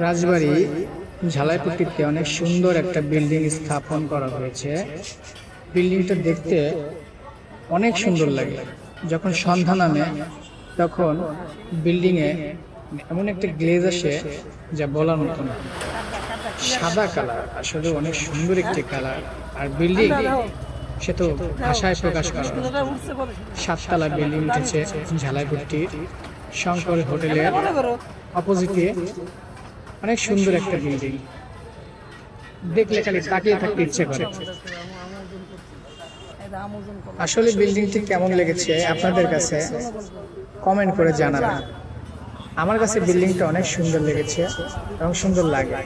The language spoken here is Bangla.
রাজবাড়ী ঝালাইপট্টিতে অনেক সুন্দর একটা বিল্ডিং স্থাপন করা হয়েছে। বিল্ডিংটা দেখতে অনেক সুন্দর লাগে। যখন সন্ধ্যা নামে তখন বিল্ডিং এ এমন একটা গ্লেজ আসে যা বলার মতো না। সাদা কালার, আসলে অনেক সুন্দর একটি কালার। আর বিল্ডিং সে তো ভাষায় প্রকাশ করা যায় না। 7 তলা বিল্ডিং উঠেছে ঝালাইপট্টির শঙ্কর হোটেলের অপোজিটে। অনেক সুন্দর একটা বিল্ডিং, দেখলে খালি তাকিয়ে থাকতে ইচ্ছে করে। আসলে বিল্ডিংটি কেমন লেগেছে আপনাদের কাছে কমেন্ট করে জানাবেন। আমার কাছে বিল্ডিংটা অনেক সুন্দর লেগেছে এবং সুন্দর লাগে।